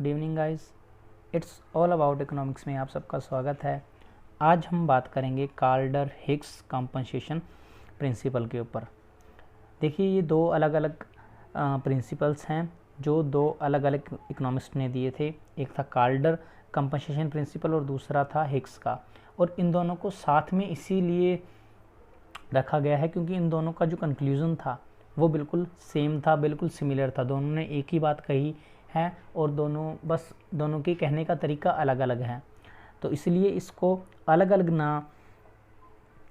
Good evening guys, it's all about economics में आप सबका स्वागत है। आज हम बात करेंगे कार्ल्डर हिग्स कंपनसेशन प्रिंसिपल के ऊपर। देखिए, ये दो अलग अलग प्रिंसिपल्स हैं जो दो अलग अलग इकोनॉमिस्ट ने दिए थे। एक था कार्ल्डर कंपनसेशन प्रिंसिपल और दूसरा था हिग्स का। और इन दोनों को साथ में इसीलिए रखा गया है क्योंकि इन दोनों का जो कंक्लूज़न था वो बिल्कुल सेम था, बिल्कुल सिमिलर था। दोनों ने एक ही बात कही है और दोनों के कहने का तरीका अलग अलग है। तो इसलिए इसको अलग अलग ना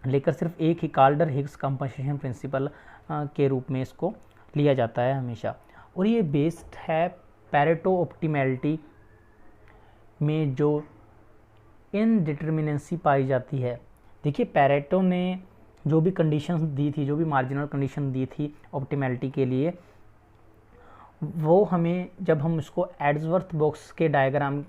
लेकर सिर्फ एक ही कार्ल्डर हिग्स कंपनसेशन प्रिंसिपल के रूप में इसको लिया जाता है हमेशा। और ये बेस्ड है पैरेटो ऑप्टिमैलिटी में जो इनडिटर्मिनेंसी पाई जाती है। देखिए, पैरेटो ने जो भी कंडीशंस दी थी, जो भी मार्जिनल कंडीशन दी थी ऑप्टिमैलिटी के लिए, वो हमें जब हम इसको एड्सवर्थ बॉक्स के डायग्राम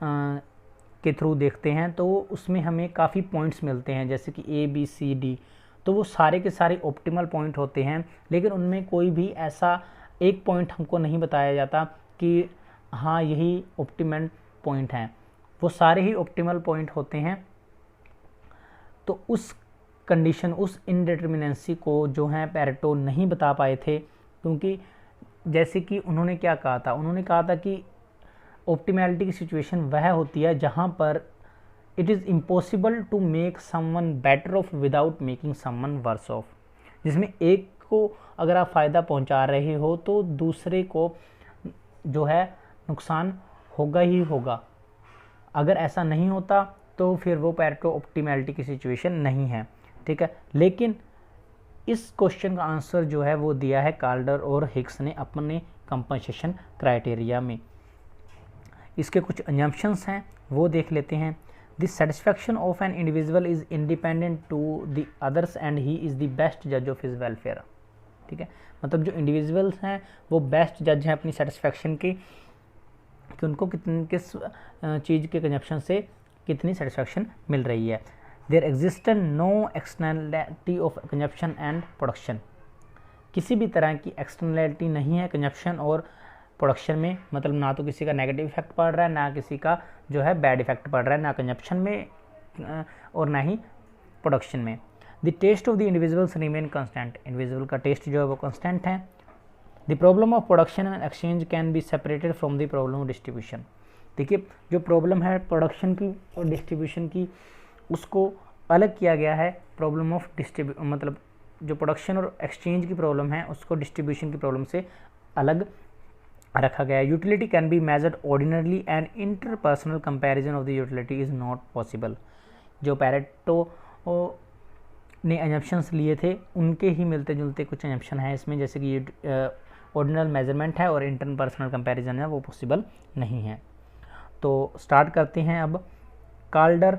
के थ्रू देखते हैं तो उसमें हमें काफ़ी पॉइंट्स मिलते हैं, जैसे कि ए बी सी डी। तो वो सारे के सारे ऑप्टिमल पॉइंट होते हैं, लेकिन उनमें कोई भी ऐसा एक पॉइंट हमको नहीं बताया जाता कि हाँ यही ऑप्टिमल पॉइंट हैं। वो सारे ही ऑप्टिमल पॉइंट होते हैं। तो उस कंडीशन, उस इनडिटर्मिनेंसी को जो है पैरेटो नहीं बता पाए थे, क्योंकि जैसे कि उन्होंने क्या कहा था, उन्होंने कहा था कि ऑप्टिमैलिटी की सिचुएशन वह होती है जहां पर it is impossible to make someone better off without making someone worse off. जिसमें एक को अगर आप फ़ायदा पहुंचा रहे हो तो दूसरे को जो है नुकसान होगा ही होगा। अगर ऐसा नहीं होता तो फिर वो पैरेटो ऑप्टिमैलिटी की सिचुएशन नहीं है, ठीक है। लेकिन इस क्वेश्चन का आंसर जो है वो दिया है कार्ल्डर और हिग्स ने अपने कंपनसेशन क्राइटेरिया में। इसके कुछ असम्पशंस हैं, वो देख लेते हैं। The satisfaction of an individual is independent to the others and he is the best जज ऑफ हिज वेलफेयर, ठीक है। मतलब जो इंडिविजुअल्स हैं वो बेस्ट जज हैं अपनी सेटिस्फैक्शन की, कि उनको किस चीज़ के कंजप्शन से कितनी सेटिस्फैक्शन मिल रही है। There existent no externality of consumption and production. किसी भी तरह की एक्सटर्नैलिटी नहीं है कंजप्शन और प्रोडक्शन में, मतलब ना तो किसी का नेगेटिव इफेक्ट पड़ रहा है, ना किसी का जो है बैड इफेक्ट पड़ रहा है, ना कंजप्शन में और ना ही प्रोडक्शन में। The taste of the individuals remain constant. Individual का टेस्ट जो है वो कंस्टेंट है। The problem of production and exchange can be separated from the problem of distribution. देखिए, जो प्रॉब्लम है प्रोडक्शन की और डिस्ट्रीब्यूशन की, उसको अलग किया गया है। प्रॉब्लम ऑफ मतलब जो प्रोडक्शन और एक्सचेंज की प्रॉब्लम है उसको डिस्ट्रीब्यूशन की प्रॉब्लम से अलग रखा गया है। Utility can be measured ordinarily and interpersonal comparison of the utility is not possible. जो पैरेटो ने असम्पशंस लिए थे उनके ही मिलते जुलते कुछ असम्पशन है इसमें, जैसे कि ऑर्डिनल मेजरमेंट है और इंटरपर्सनल कंपैरिजन है वो पॉसिबल नहीं है। तो स्टार्ट करते हैं अब कार्ल्डर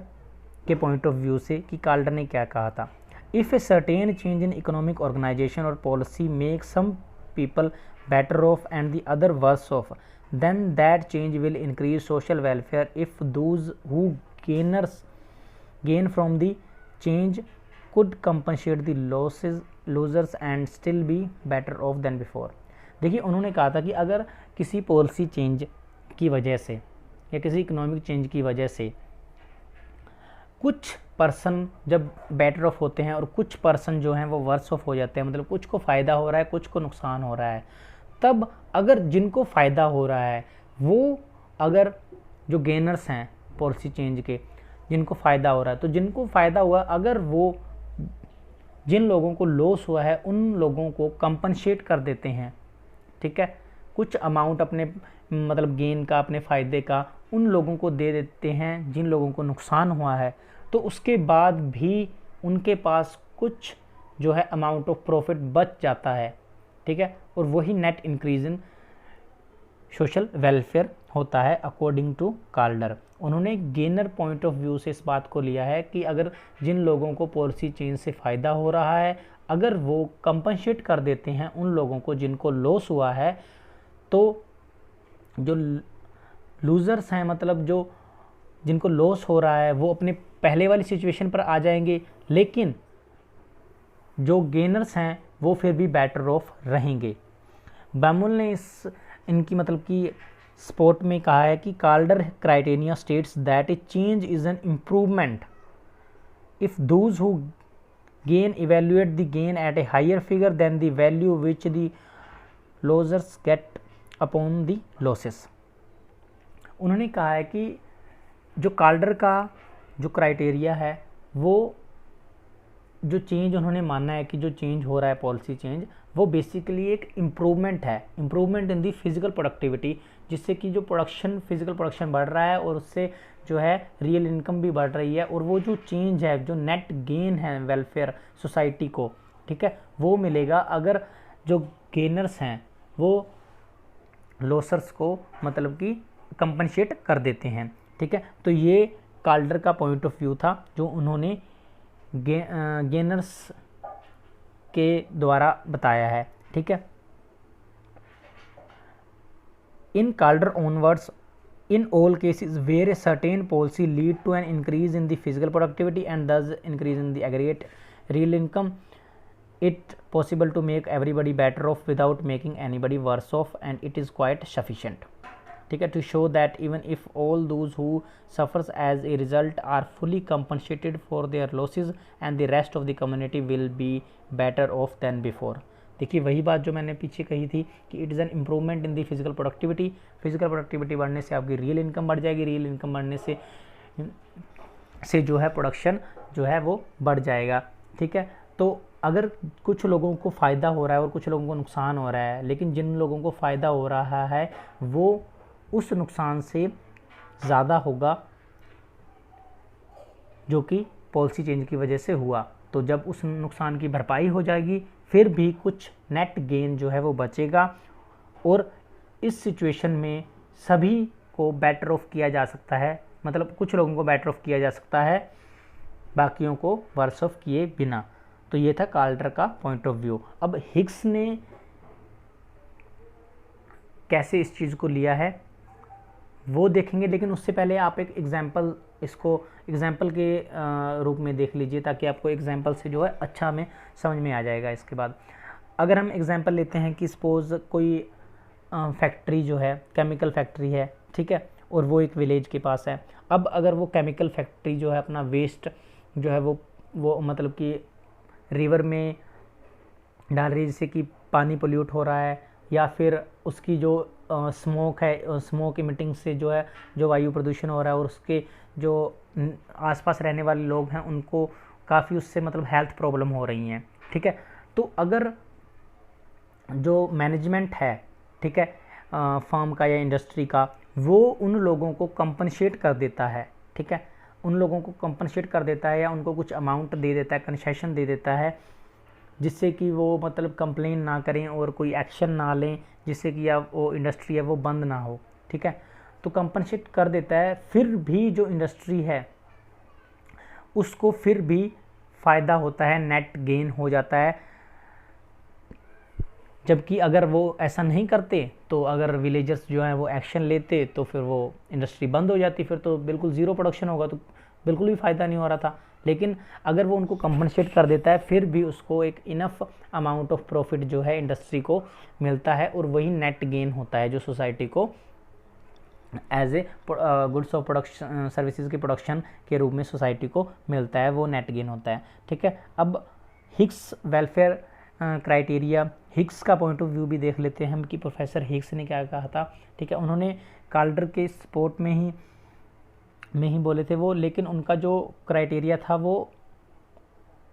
के पॉइंट ऑफ व्यू से कि कार्ल्डर ने क्या कहा था। If a certain change in economic organization और policy make some people better off and the other worse off, then that change will increase social welfare if those who gain from the change could compensate the losers and still be better off than before। देखिए, उन्होंने कहा था कि अगर किसी policy change की वजह से या किसी इकोनॉमिक चेंज की वजह से कुछ पर्सन जब बेटर ऑफ होते हैं और कुछ पर्सन जो हैं वो वर्स ऑफ हो जाते हैं, मतलब कुछ को फ़ायदा हो रहा है कुछ को नुकसान हो रहा है, तब अगर जिनको फ़ायदा हो रहा है वो, अगर जो गेनर्स हैं पॉलिसी चेंज के, जिनको फ़ायदा हो रहा है, तो जिनको फ़ायदा हुआ अगर वो जिन लोगों को लॉस हुआ है उन लोगों को कंपनसेट कर देते हैं, ठीक है, कुछ अमाउंट अपने मतलब गेन का, अपने फ़ायदे का उन लोगों को दे देते हैं जिन लोगों को नुकसान हुआ है, तो उसके बाद भी उनके पास कुछ जो है अमाउंट ऑफ प्रॉफिट बच जाता है, ठीक है। और वही net increase in social welfare होता है अकॉर्डिंग टू कार्ल्डर। उन्होंने गेनर पॉइंट ऑफ व्यू से इस बात को लिया है कि अगर जिन लोगों को पॉलिसी चेंज से फ़ायदा हो रहा है, अगर वो कंपनसेट कर देते हैं उन लोगों को जिनको लॉस हुआ है, तो जो लूज़र्स हैं, मतलब जो जिनको लॉस हो रहा है, वो अपने पहले वाली सिचुएशन पर आ जाएंगे, लेकिन जो गेनर्स हैं वो फिर भी बेटर ऑफ रहेंगे। बैमुल ने इनकी मतलब कि स्पोर्ट में कहा है कि कार्डर criteria states that A change is an improvement if those who gain evaluate the gain at a higher figure than the value which the losers get upon the losses। उन्होंने कहा है कि जो कार्डर का जो क्राइटेरिया है, वो जो चेंज उन्होंने माना है कि जो चेंज हो रहा है पॉलिसी चेंज, वो बेसिकली एक इम्प्रूवमेंट है, improvement in the physical productivity, जिससे कि जो प्रोडक्शन फिजिकल प्रोडक्शन बढ़ रहा है और उससे जो है रियल इनकम भी बढ़ रही है, और वो जो चेंज है, जो नेट गेन है वेलफेयर सोसाइटी को, ठीक है, वो मिलेगा अगर जो गेनर्स हैं वो लॉसर्स को मतलब कि कंपनसेट कर देते हैं, ठीक है। तो ये कार्डर का पॉइंट ऑफ व्यू था जो उन्होंने गेनर्स के द्वारा बताया है, ठीक है। इन कार्डर onwards in all cases where a certain policy lead to an increase in the physical productivity and thus increase in the aggregate real income, it possible to make everybody better off without making anybody worse off, and it is quite sufficient, ठीक है, to show that even if all those who suffers as a result are fully compensated for their losses and the rest of the community will be better off than before। देखिए वही बात जो मैंने पीछे कही थी कि it is an improvement in the physical productivity, physical productivity बढ़ने से आपकी रियल इनकम बढ़ जाएगी, रियल इनकम बढ़ने से जो है प्रोडक्शन जो है वो बढ़ जाएगा, ठीक है। तो अगर कुछ लोगों को फ़ायदा हो रहा है और कुछ लोगों को नुकसान हो रहा है, लेकिन जिन लोगों को फ़ायदा हो रहा है वो उस नुकसान से ज़्यादा होगा जो कि पॉलिसी चेंज की वजह से हुआ, तो जब उस नुकसान की भरपाई हो जाएगी फिर भी कुछ नेट गेन जो है वो बचेगा, और इस सिचुएशन में सभी को बेटर ऑफ किया जा सकता है, मतलब कुछ लोगों को बेटर ऑफ किया जा सकता है बाकियों को वर्स ऑफ किए बिना। तो ये था कार्डर का पॉइंट ऑफ व्यू। अब हिग्स ने कैसे इस चीज़ को लिया है वो देखेंगे, लेकिन उससे पहले आप एक एग्जाम्पल, इसको एग्जाम्पल के रूप में देख लीजिए ताकि आपको एग्जाम्पल से जो है अच्छा में समझ में आ जाएगा। इसके बाद अगर हम एग्जाम्पल लेते हैं कि सपोज़ कोई फैक्ट्री जो है केमिकल फैक्ट्री है, ठीक है, और वो एक विलेज के पास है। अब अगर वो केमिकल फैक्ट्री जो है अपना वेस्ट जो है वो मतलब कि रिवर में डाल रही है, जिससे कि पानी पोल्यूट हो रहा है, या फिर उसकी जो स्मोक है, स्मोक इमिटिंग से जो है जो वायु प्रदूषण हो रहा है, और उसके जो आसपास रहने वाले लोग हैं उनको काफ़ी उससे मतलब हेल्थ प्रॉब्लम हो रही हैं, ठीक है। तो अगर जो मैनेजमेंट है, ठीक है, फार्म का या इंडस्ट्री का, वो उन लोगों को कंपनसेट कर देता है, ठीक है, उन लोगों को कंपनसेट कर देता है या उनको कुछ अमाउंट दे देता है, कंसेशन दे देता है, जिससे कि वो मतलब कंप्लेन ना करें और कोई एक्शन ना लें, जिससे कि या वो इंडस्ट्री है वो बंद ना हो, ठीक है, तो कंपनसेट कर देता है। फिर भी जो इंडस्ट्री है उसको फिर भी फ़ायदा होता है, नेट गेन हो जाता है। जबकि अगर वो ऐसा नहीं करते, तो अगर विलेजर्स जो हैं वो एक्शन लेते, तो फिर वो इंडस्ट्री बंद हो जाती, फिर तो बिल्कुल ज़ीरो प्रोडक्शन होगा, तो बिल्कुल भी फ़ायदा नहीं हो रहा था। लेकिन अगर वो उनको कंपनसेट कर देता है, फिर भी उसको एक इनफ अमाउंट ऑफ प्रॉफिट जो है इंडस्ट्री को मिलता है, और वही नेट गेन होता है जो सोसाइटी को as a goods of production services के प्रोडक्शन के रूप में सोसाइटी को मिलता है, वो नेट गेन होता है, ठीक है। अब हिग्स वेलफेयर क्राइटेरिया, हिग्स का पॉइंट ऑफ व्यू भी देख लेते हैं हम कि प्रोफेसर हिग्स ने क्या कहा था, ठीक है। उन्होंने कार्डर के सपोर्ट में ही बोले थे वो, लेकिन उनका जो क्राइटेरिया था वो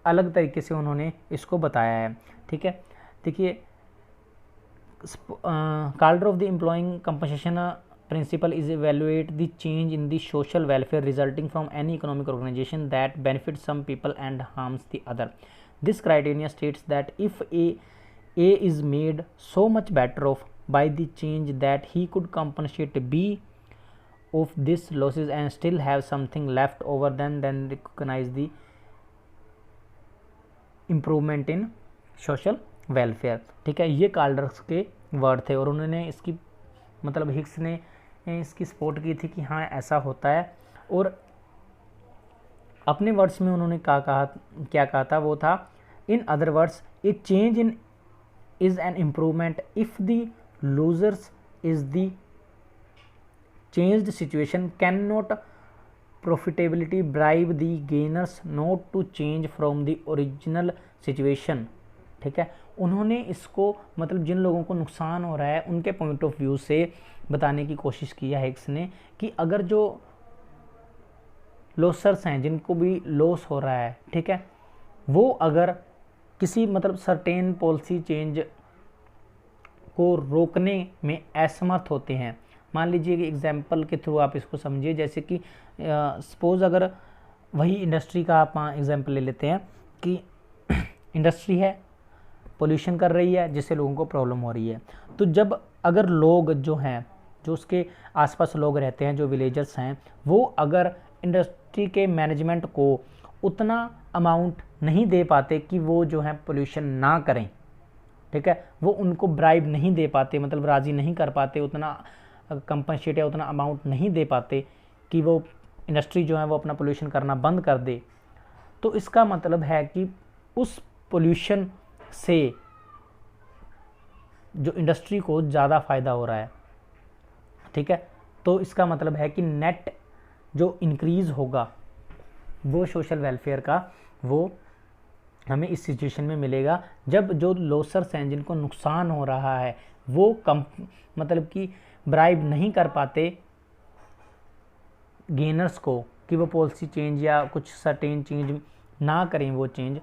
अलग तरीके से उन्होंने इसको बताया है, ठीक है। देखिए कार्डर of the employing compensation principle is evaluate the change in the social welfare resulting from any economic organization that benefits some people and harms the other. This criteria states that if A is made so much better off by the change that he could compensate B of this losses and still have something left over, then recognize the improvement in social welfare, ठीक है। ये cadres के word थे और उन्होंने इसकी मतलब Higgs ने इसकी सपोर्ट की थी कि हाँ ऐसा होता है। और अपने वर्ड्स में उन्होंने क्या कहा था, वो था in other words a change in is an improvement if the losers is the changed situation can not profitability bribe the gainers not to change from the original situation. ठीक है, उन्होंने इसको मतलब जिन लोगों को नुकसान हो रहा है उनके पॉइंट ऑफ व्यू से बताने की कोशिश की है हिक्स ने कि अगर जो लॉसर्स हैं, जिनको भी लॉस हो रहा है, ठीक है, वो अगर किसी मतलब सर्टेन पॉलिसी चेंज को रोकने में असमर्थ होते हैं, मान लीजिए कि एग्जांपल के थ्रू आप इसको समझिए, जैसे कि सपोज अगर वही इंडस्ट्री का आप एग्जांपल ले लेते हैं कि इंडस्ट्री है, पोल्यूशन कर रही है, जिससे लोगों को प्रॉब्लम हो रही है। तो जब अगर लोग जो हैं, जो उसके आसपास लोग रहते हैं, जो विलेजर्स हैं, वो अगर इंडस्ट्री के मैनेजमेंट को उतना अमाउंट नहीं दे पाते कि वो जो है पोल्यूशन ना करें, ठीक है, वो उनको ब्राइब नहीं दे पाते, मतलब राज़ी नहीं कर पाते, उतना कंपनसेट या उतना अमाउंट नहीं दे पाते कि वो इंडस्ट्री जो है वो अपना पोल्यूशन करना बंद कर दे, तो इसका मतलब है कि उस पोल्यूशन से जो इंडस्ट्री को ज़्यादा फ़ायदा हो रहा है। ठीक है, तो इसका मतलब है कि नेट जो इंक्रीज़ होगा वो सोशल वेलफेयर का, वो हमें इस सिचुएशन में मिलेगा जब जो लॉसर्स हैं, जिनको नुकसान हो रहा है, वो कम मतलब कि ब्राइब नहीं कर पाते गेनर्स को कि वो पॉलिसी चेंज या कुछ सर्टेन चेंज ना करें वो चेंज,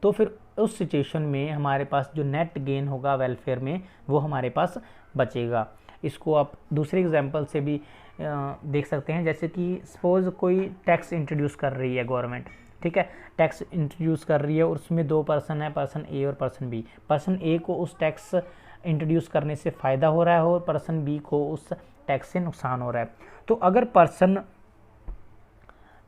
तो फिर उस सिचुएशन में हमारे पास जो नेट गेन होगा वेलफेयर में वो हमारे पास बचेगा। इसको आप दूसरे एग्जांपल से भी देख सकते हैं, जैसे कि सपोज कोई टैक्स इंट्रोड्यूस कर रही है गवर्नमेंट, ठीक है, टैक्स इंट्रोड्यूस कर रही है और उसमें दो पर्सन है, पर्सन ए और पर्सन बी। पर्सन ए को उस टैक्स इंट्रोड्यूस करने से फ़ायदा हो रहा है और पर्सन बी को उस टैक्स से नुकसान हो रहा है। तो अगर पर्सन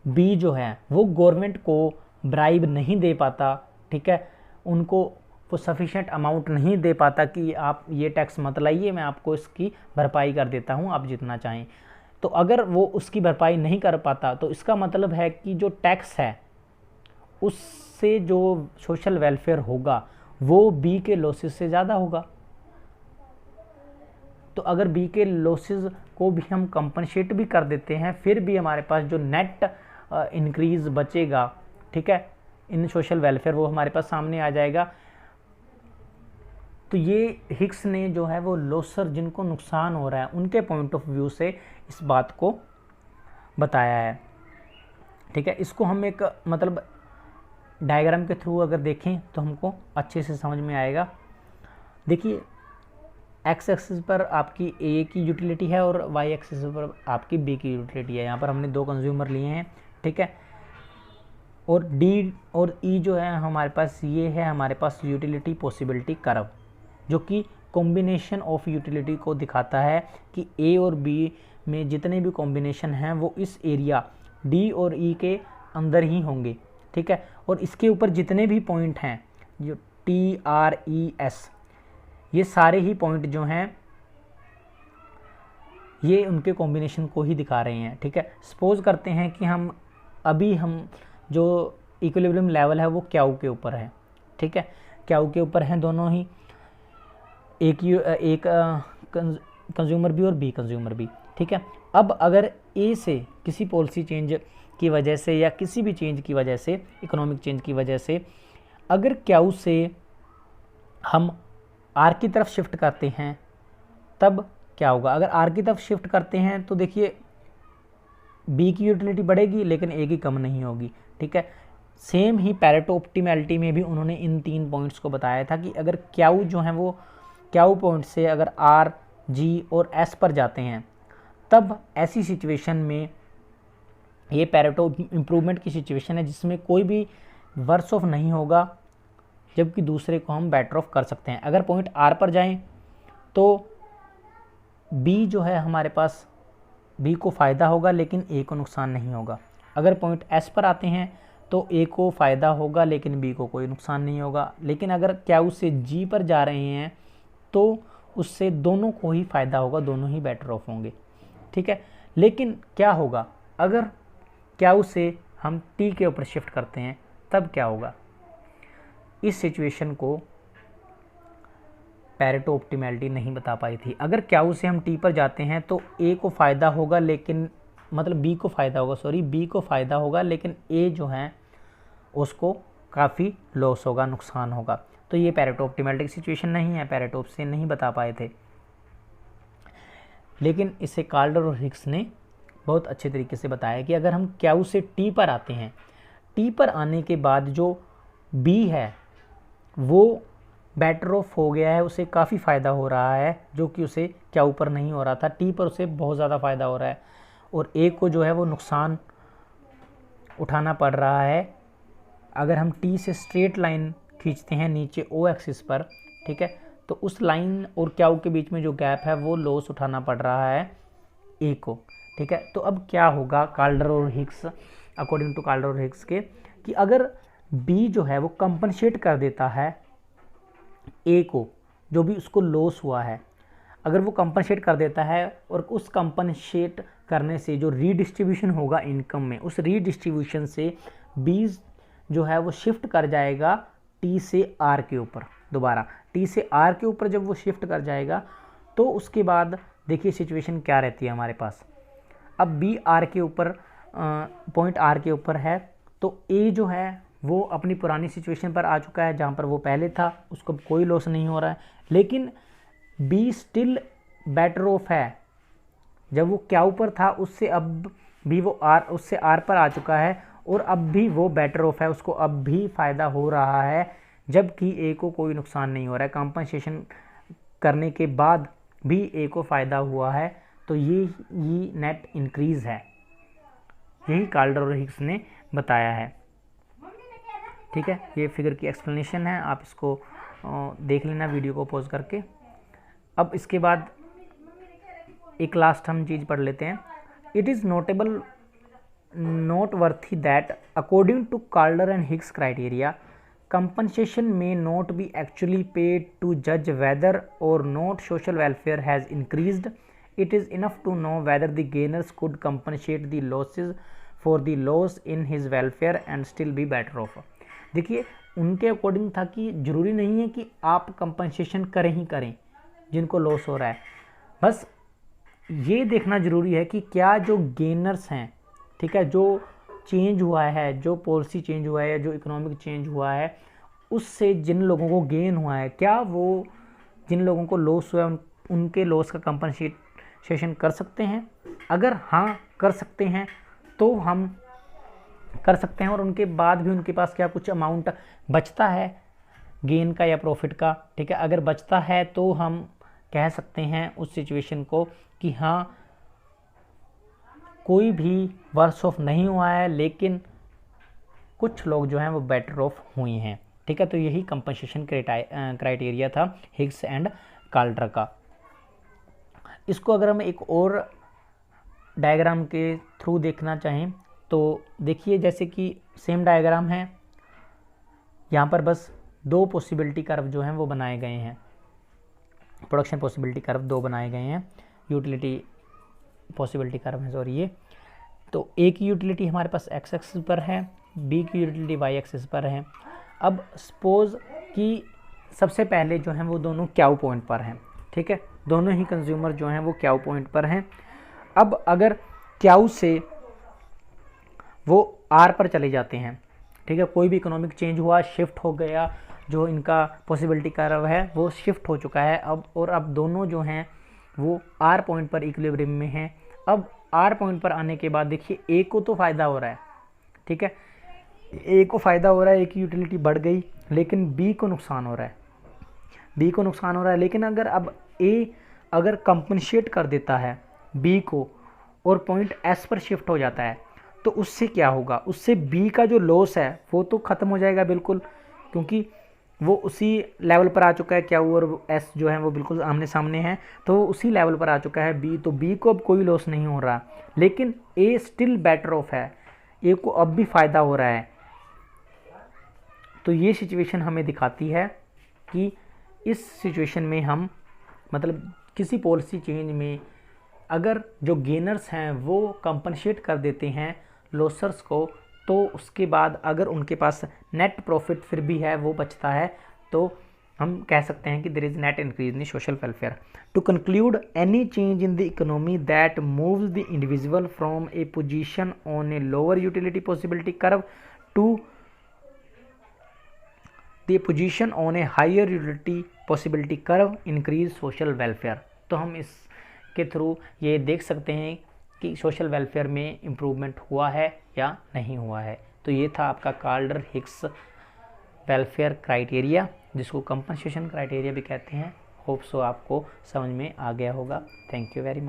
बी जो है वो गवर्नमेंट को ब्राइब नहीं दे पाता, ठीक है, उनको वो सफिशेंट अमाउंट नहीं दे पाता कि आप ये टैक्स मत लाइए, मैं आपको इसकी भरपाई कर देता हूँ, आप जितना चाहें, तो अगर वो उसकी भरपाई नहीं कर पाता तो इसका मतलब है कि जो टैक्स है उससे जो सोशल वेलफेयर होगा वो बी के लॉसेस से ज़्यादा होगा। तो अगर बी के लॉसेस को भी हम कंपनसेट भी कर देते हैं, फिर भी हमारे पास जो नेट इंक्रीज बचेगा, ठीक है, इन सोशल वेलफेयर, वो हमारे पास सामने आ जाएगा। तो ये हिक्स ने जो है वो लॉसर, जिनको नुकसान हो रहा है, उनके पॉइंट ऑफ व्यू से इस बात को बताया है। ठीक है, इसको हम एक मतलब डायग्राम के थ्रू अगर देखें तो हमको अच्छे से समझ में आएगा। देखिए, एक्स एक्सिस पर आपकी ए की यूटिलिटी है और वाई एक्सिस पर आपकी बी की यूटिलिटी है। यहाँ पर हमने दो कंज्यूमर लिए हैं, ठीक है, और डी और ई जो है हमारे पास, ये है हमारे पास यूटिलिटी पॉसिबिलिटी कर्व, जो कि कॉम्बिनेशन ऑफ यूटिलिटी को दिखाता है कि ए और बी में जितने भी कॉम्बिनेशन हैं वो इस एरिया डी और ई के अंदर ही होंगे। ठीक है, और इसके ऊपर जितने भी पॉइंट हैं, जो टी आर ई एस, ये सारे ही पॉइंट जो हैं ये उनके कॉम्बिनेशन को ही दिखा रहे हैं। ठीक है, सपोज करते हैं कि हम जो इक्विलिब्रियम लेवल है वो क्याऊ के ऊपर है। ठीक है, क्याऊ के ऊपर हैं दोनों ही, एक कंज्यूमर भी और बी कंज्यूमर भी। ठीक है, अब अगर ए से किसी पॉलिसी चेंज की वजह से या किसी भी चेंज की वजह से, इकोनॉमिक चेंज की वजह से, अगर क्याऊ से हम आर की तरफ शिफ्ट करते हैं तब क्या होगा। अगर आर की तरफ शिफ्ट करते हैं तो देखिए बी की यूटिलिटी बढ़ेगी लेकिन ए की कम नहीं होगी। ठीक है, सेम ही पैरेटो ऑप्टिमैलिटी में भी उन्होंने इन 3 पॉइंट्स को बताया था कि अगर क्याऊ जो है वो क्याऊ पॉइंट से अगर आर, जी और एस पर जाते हैं तब ऐसी सिचुएशन में ये पैरेटो इम्प्रूवमेंट की सिचुएशन है जिसमें कोई भी वर्स ऑफ नहीं होगा, जबकि दूसरे को हम बेटर ऑफ कर सकते हैं। अगर पॉइंट आर पर जाएं तो बी जो है हमारे पास, बी को फ़ायदा होगा लेकिन ए को नुकसान नहीं होगा। अगर पॉइंट एस पर आते हैं तो ए को फ़ायदा होगा लेकिन बी को कोई नुकसान नहीं होगा। लेकिन अगर क्याऊ से जी पर जा रहे हैं तो उससे दोनों को ही फ़ायदा होगा, दोनों ही बेटर ऑफ होंगे। ठीक है, लेकिन क्या होगा अगर क्याऊ से हम टी के ऊपर शिफ्ट करते हैं, तब क्या होगा। इस सिचुएशन को पैरेटो ऑप्टिमैलिटी नहीं बता पाई थी। अगर क्याऊ से हम टी पर जाते हैं तो ए को फ़ायदा होगा, लेकिन मतलब बी को फ़ायदा होगा, सॉरी बी को फ़ायदा होगा, लेकिन ए जो है उसको काफ़ी लॉस होगा, नुकसान होगा। तो ये पैरेटो ऑप्टिमैलिटी की सिचुएशन नहीं है, पैरेटो से नहीं बता पाए थे। लेकिन इसे काल्डर और हिग्स ने बहुत अच्छे तरीके से बताया कि अगर हम क्याऊ से टी पर आते हैं, टी पर आने के बाद जो बी है वो बेटर ऑफ हो गया है, उसे काफ़ी फ़ायदा हो रहा है, जो कि उसे क्याऊ पर नहीं हो रहा था। टी पर उसे बहुत ज़्यादा फ़ायदा हो रहा है और ए को जो है वो नुकसान उठाना पड़ रहा है। अगर हम टी से स्ट्रेट लाइन खींचते हैं नीचे ओ एक्सिस पर, ठीक है, तो उस लाइन और क्याऊ के बीच में जो गैप है वो लॉस उठाना पड़ रहा है ए को, ठीक है। तो अब क्या होगा काल्डर और हिग्स, अकॉर्डिंग टू काल्डर और हिग्स के, कि अगर बी जो है वो कंपनसेट कर देता है ए को, जो भी उसको लॉस हुआ है, अगर वो कंपनसेट कर देता है और उस कंपनसेट करने से जो रीडिस्ट्रीब्यूशन होगा इनकम में, उस रीडिस्ट्रीब्यूशन से बी जो है वो शिफ्ट कर जाएगा टी से आर के ऊपर। दोबारा टी से आर के ऊपर जब वो शिफ्ट कर जाएगा तो उसके बाद देखिए सिचुएशन क्या रहती है हमारे पास। अब बी आर के ऊपर, पॉइंट आर के ऊपर है, तो ए जो है वो अपनी पुरानी सिचुएशन पर आ चुका है जहाँ पर वो पहले था, उसको कोई लॉस नहीं हो रहा है। लेकिन बी स्टिल बेटर ऑफ है, जब वो क्याऊ पर था उससे अब भी वो आर, उससे आर पर आ चुका है और अब भी वो बेटर ऑफ है, उसको अब भी फ़ायदा हो रहा है, जबकि ए को कोई नुकसान नहीं हो रहा है। कंपनसेशन करने के बाद भी ए को फ़ायदा हुआ है, तो ये नेट इंक्रीज़ है, यही काल्डर और हिग्स ने बताया है, ठीक है। ये फिगर की एक्सप्लेनेशन है, आप इसको देख लेना वीडियो को पॉज करके। अब इसके बाद एक लास्ट हम चीज़ पढ़ लेते हैं। It is noteworthy that according to Calder and Higgs criteria, compensation may not be actually paid to judge whether or not social welfare has increased. It is enough to know whether the gainers could compensate the losses for the loss in his welfare and still be better off. देखिए उनके according था कि ज़रूरी नहीं है कि आप compensation करें ही करें जिनको लॉस हो रहा है, बस ये देखना ज़रूरी है कि क्या जो गेनर्स हैं, ठीक है, जो चेंज हुआ है, जो पॉलिसी चेंज हुआ है, जो इकोनॉमिक चेंज हुआ है, उससे जिन लोगों को गेन हुआ है, क्या वो जिन लोगों को लॉस हुआ है उनके लॉस का कंपनसेशन कर सकते हैं। अगर हाँ कर सकते हैं तो हम कर सकते हैं, और उनके बाद भी उनके पास क्या कुछ अमाउंट बचता है गेन का या प्रॉफिट का, ठीक है, अगर बचता है तो हम कह सकते हैं उस सिचुएशन को कि हाँ कोई भी वर्स ऑफ नहीं हुआ है, लेकिन कुछ लोग जो हैं वो बेटर ऑफ हुए हैं, ठीक है। तो यही कंपनसेशन क्राइटेरिया था हिग्स एंड काल्डर का। इसको अगर हम एक और डायग्राम के थ्रू देखना चाहें तो देखिए, जैसे कि सेम डायग्राम है, यहाँ पर बस दो पॉसिबिलिटी कर्व जो हैं वो बनाए गए हैं, प्रोडक्शन पॉसिबिलिटी कर्व दो बनाए गए हैं, यूटिलिटी पॉसिबिलिटी कर्व है, सॉरी ये। तो ए की यूटिलिटी हमारे पास एक्स एक्सिस पर है, बी की यूटिलिटी वाई एक्सिस पर है। अब सपोज कि सबसे पहले जो हैं वो दोनों क्याऊ पॉइंट पर हैं, ठीक है, दोनों ही कंज्यूमर जो हैं वो क्याऊ पॉइंट पर हैं। अब अगर क्याऊ से वो आर पर चले जाते हैं, ठीक है, कोई भी इकोनॉमिक चेंज हुआ, शिफ्ट हो गया, जो इनका पॉसिबिलिटी कर्व है वो शिफ्ट हो चुका है अब, और अब दोनों जो हैं वो आर पॉइंट पर इक्विलिब्रियम में हैं। अब आर पॉइंट पर आने के बाद देखिए ए को तो फ़ायदा हो रहा है, ठीक है, ए को फ़ायदा हो रहा है, ए की यूटिलिटी बढ़ गई, लेकिन बी को नुकसान हो रहा है, बी को नुकसान हो रहा है। लेकिन अगर अब ए अगर कंपनसेट कर देता है बी को और पॉइंट एस पर शिफ्ट हो जाता है, तो उससे क्या होगा, उससे बी का जो लॉस है वो तो ख़त्म हो जाएगा बिल्कुल, क्योंकि वो उसी लेवल पर आ चुका है, क्या और एस जो है वो बिल्कुल आमने सामने हैं, तो वो उसी लेवल पर आ चुका है बी, तो बी को अब कोई लॉस नहीं हो रहा। लेकिन ए स्टिल बेटर ऑफ है, ए को अब भी फ़ायदा हो रहा है। तो ये सिचुएशन हमें दिखाती है कि इस सिचुएशन में हम मतलब किसी पॉलिसी चेंज में अगर जो गेनर्स हैं वो कंपनसेट कर देते हैं लॉसर्स को, तो उसके बाद अगर उनके पास नेट प्रॉफिट फिर भी है वो बचता है, तो हम कह सकते हैं कि there is net increase in social welfare. To conclude, any change in the economy that moves the individual from a position on a lower utility possibility curve to the position on a higher utility possibility curve increase social welfare. तो हम इसके through ये देख सकते हैं कि social welfare में improvement हुआ है या नहीं हुआ है। तो ये था आपका कार्डर हिक्स वेलफेयर क्राइटेरिया, जिसको कंपनसेशन क्राइटेरिया भी कहते हैं। होप सो आपको समझ में आ गया होगा। Thank you very much.